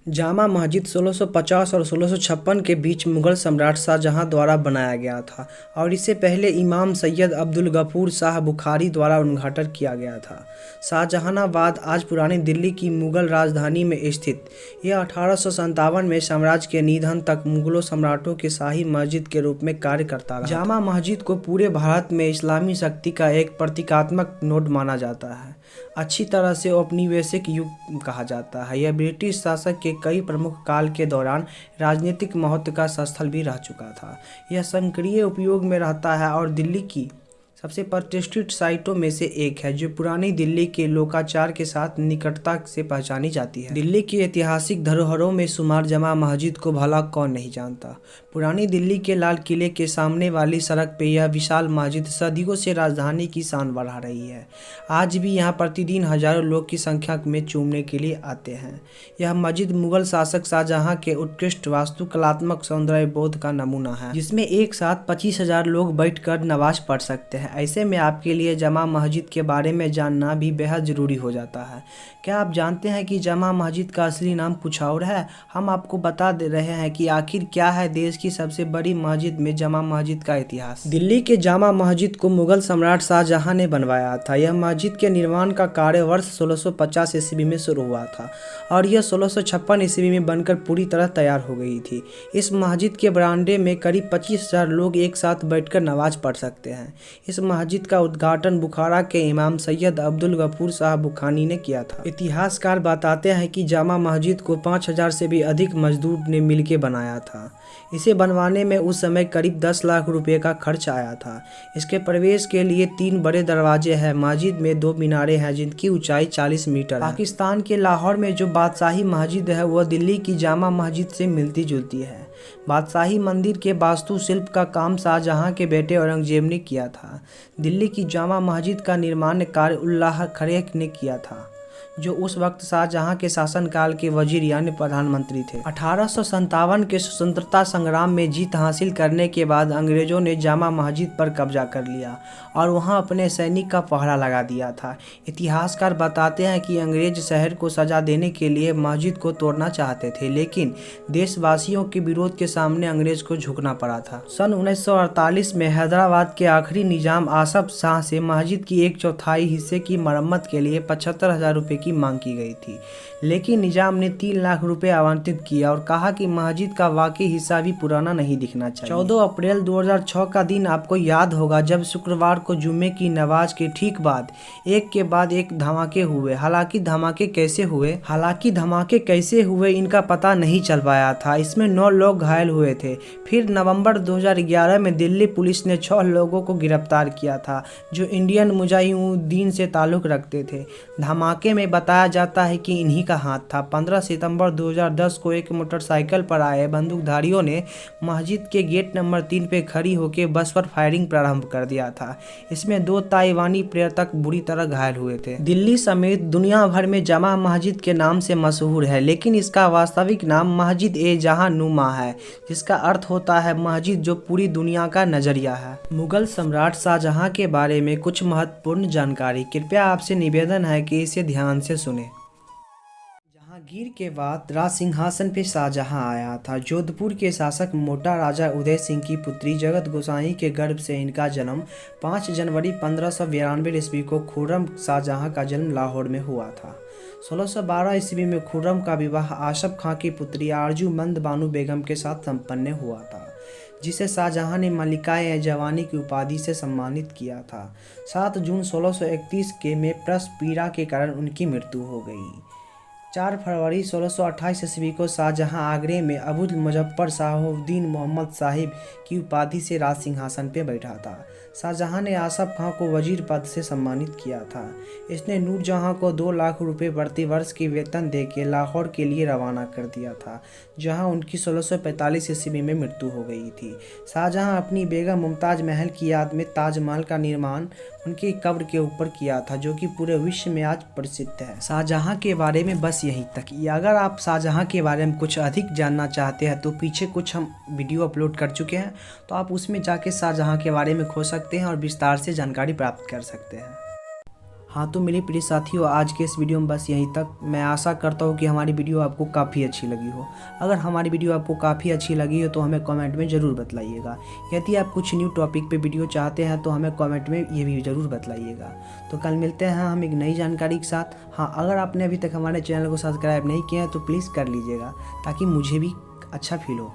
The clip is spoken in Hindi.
जामा मस्जिद 1650 और 1656 के बीच मुगल सम्राट शाहजहां द्वारा बनाया गया था और इसे पहले इमाम सैयद अब्दुल गफूर शाह बुखारी द्वारा उद्घाटन किया गया था। शाहजहानाबाद आज पुरानी दिल्ली की मुगल राजधानी में स्थित यह 1857 में साम्राज्य के निधन तक मुगलों सम्राटों के शाही मस्जिद के रूप में कार्य करता रहा। जामा मस्जिद को पूरे भारत में इस्लामी शक्ति का एक प्रतीकात्मक नोड माना जाता है। अच्छी तरह से औपनिवेशिक युग कहा जाता है। यह ब्रिटिश शासक के कई प्रमुख काल के दौरान राजनीतिक महत्व का स्थल भी रह चुका था। यह सक्रिय उपयोग में रहता है और दिल्ली की सबसे प्रतिष्ठित साइटों में से एक है, जो पुरानी दिल्ली के लोकाचार के साथ निकटता से पहचानी जाती है। दिल्ली की ऐतिहासिक धरोहरों में शुमार जामा मस्जिद को भला कौन नहीं जानता। पुरानी दिल्ली के लाल किले के सामने वाली सड़क पे यह विशाल मस्जिद सदियों से राजधानी की शान बढ़ा रही है। आज भी यहाँ प्रतिदिन हजारों लोग की संख्या में चूमने के लिए आते हैं। यह मस्जिद मुगल शासक शाहजहां के उत्कृष्ट वास्तुकलात्मक सौंदर्य बोध का नमूना है, जिसमें एक साथ 25,000 लोग बैठकर नमाज पढ़ सकते हैं। ऐसे में आपके लिए जामा मस्जिद के बारे में जानना भी बेहद ज़रूरी हो जाता है। क्या आप जानते हैं कि जामा मस्जिद का असली नाम कुछ और है? हम आपको बता दे रहे हैं कि आखिर क्या है देश की सबसे बड़ी मस्जिद में जामा मस्जिद का इतिहास। दिल्ली के जामा मस्जिद को मुगल सम्राट शाहजहां ने बनवाया था। यह मस्जिद के निर्माण का कार्य वर्ष 1650 ईस्वी में शुरू हुआ था और यह 1656 ईस्वी में बनकर पूरी तरह तैयार हो गई थी। इस मस्जिद के बरामदे में करीब 25,000 लोग एक साथ बैठकर नमाज पढ़ सकते हैं। इस मस्जिद का उद्घाटन बुखारा के इमाम सैयद अब्दुल गफूर शाह बुखारी ने किया था। इतिहासकार बताते हैं कि जामा मस्जिद को 5,000 से भी अधिक मजदूर ने मिलकर बनाया था। इसे बनवाने में उस समय करीब 10 लाख रुपए का खर्च आया था। इसके प्रवेश के लिए 3 बड़े दरवाजे हैं। मस्जिद में 2 मीनारें हैं जिनकी ऊंचाई 40 मीटर है। पाकिस्तान के लाहौर में जो बादशाही मस्जिद है वह दिल्ली की जामा मस्जिद से मिलती जुलती है। बादशाही मंदिर के वास्तुशिल्प का काम शाहजहां के बेटे औरंगजेब ने किया था। दिल्ली की जामा मस्जिद का निर्माण कार्य उल्लाह खरे ने किया था, जो उस वक्त शाहजहां के शासनकाल के वजीर यानी प्रधानमंत्री थे। 1857 के स्वतंत्रता संग्राम में जीत हासिल करने के बाद अंग्रेजों ने जामा मस्जिद पर कब्जा कर लिया और वहां अपने सैनिक का पहरा लगा दिया था। इतिहासकार बताते हैं कि अंग्रेज शहर को सजा देने के लिए मस्जिद को तोड़ना चाहते थे, लेकिन देशवासियों के विरोध के सामने अंग्रेज को झुकना पड़ा था। सन 1948 में हैदराबाद के आखिरी निजाम आसफ शाह से मस्जिद की 1/4 हिस्से की मरम्मत के लिए 75,000 रुपये की मांग की गई थी, लेकिन निजाम ने 3 लाख रुपए आवंटित किया और कहा कि मस्जिद का वाकई हिस्सा भी पुराना नहीं दिखना चाहिए। 14 अप्रैल 2006 का दिन आपको याद होगा, जब शुक्रवार को जुम्मे की नमाज के ठीक बाद एक के बाद एक धमाके हुए। हालांकि धमाके कैसे हुए इनका पता नहीं चल पाया था। इसमें 9 लोग घायल हुए थे। फिर नवंबर 2011 में दिल्ली पुलिस ने 6 लोगों को गिरफ्तार किया था जो इंडियन मुजाहिदीन से ताल्लुक रखते थे। धमाके में बताया जाता है कि इन्हीं का हाथ था। 15 सितंबर 2010 को एक मोटरसाइकिल पर आए बंदूकधारियों ने मस्जिद के गेट नंबर 3 पे खड़ी होकर बस पर फायरिंग प्रारंभ कर दिया था। इसमें 2 ताइवानी पर्यटक बुरी तरह घायल हुए थे। दिल्ली समेत दुनिया भर में जामा मस्जिद के नाम से मशहूर है, लेकिन इसका वास्तविक नाम मस्जिद ए जहां नुमा है, जिसका अर्थ होता है मस्जिद जो पूरी दुनिया का नजरिया है। मुगल सम्राट शाहजहां के बारे में कुछ महत्वपूर्ण जानकारी। कृपया आपसे निवेदन है कि इसे ध्यान से सुने। जहांगीर के बाद राज सिंहासन पे शाहजहां आया था। जोधपुर के शासक मोटा राजा उदय सिंह की पुत्री जगत गोसाई के गर्भ से इनका जन्म 5 जनवरी 1592 ईस्वी को खुर्रम शाहजहां का जन्म लाहौर में हुआ था। 1612 ईस्वी में खुर्रम का विवाह आसफ खां की पुत्री आरजूमंद बानो बेगम के साथ संपन्न हुआ था, जिसे शाहजहां ने मलिकाए जवानी की उपाधि से सम्मानित किया था। 7 जून 1631 के में प्रसव पीड़ा के कारण उनकी मृत्यु हो गई। 4 फरवरी 1628 ईस्वी को शाहजहां आगरे में अबुल मुजफ्फर शाहुद्दीन मोहम्मद साहिब की उपाधि से राज सिंहासन पर बैठा था। शाहजहां ने आसफ खां को वजीर पद से सम्मानित किया था। इसने नूरजहां को 2 लाख रुपए प्रति वर्ष की वेतन देकर लाहौर के लिए रवाना कर दिया था, जहां उनकी 1645 ईस्वी में मृत्यु हो गई थी। शाहजहां अपनी बेगम मुमताज महल की याद में ताजमहल का निर्माण उनकी कब्र के ऊपर किया था, जो कि पूरे विश्व में आज प्रसिद्ध है। शाहजहां के बारे में बस यहीं तक। अगर आप शाहजहां के बारे में कुछ अधिक जानना चाहते हैं तो पीछे कुछ हम वीडियो अपलोड कर चुके हैं, तो आप उसमें जाके शाहजहां के बारे में खोज सकते हैं और विस्तार से जानकारी प्राप्त कर सकते हैं। हाँ तो मेरे प्रिय साथियों, आज के इस वीडियो में बस यहीं तक। मैं आशा करता हूँ कि हमारी वीडियो आपको काफ़ी अच्छी लगी हो। अगर हमारी वीडियो आपको काफ़ी अच्छी लगी हो तो हमें कमेंट में ज़रूर बतलाइएगा। यदि आप कुछ न्यू टॉपिक पे वीडियो चाहते हैं तो हमें कमेंट में ये भी ज़रूर बतलाइएगा। तो कल मिलते हैं हम एक नई जानकारी के साथ। हाँ, अगर आपने अभी तक हमारे चैनल को सब्सक्राइब नहीं किया है तो प्लीज़ कर लीजिएगा, ताकि मुझे भी अच्छा फील हो।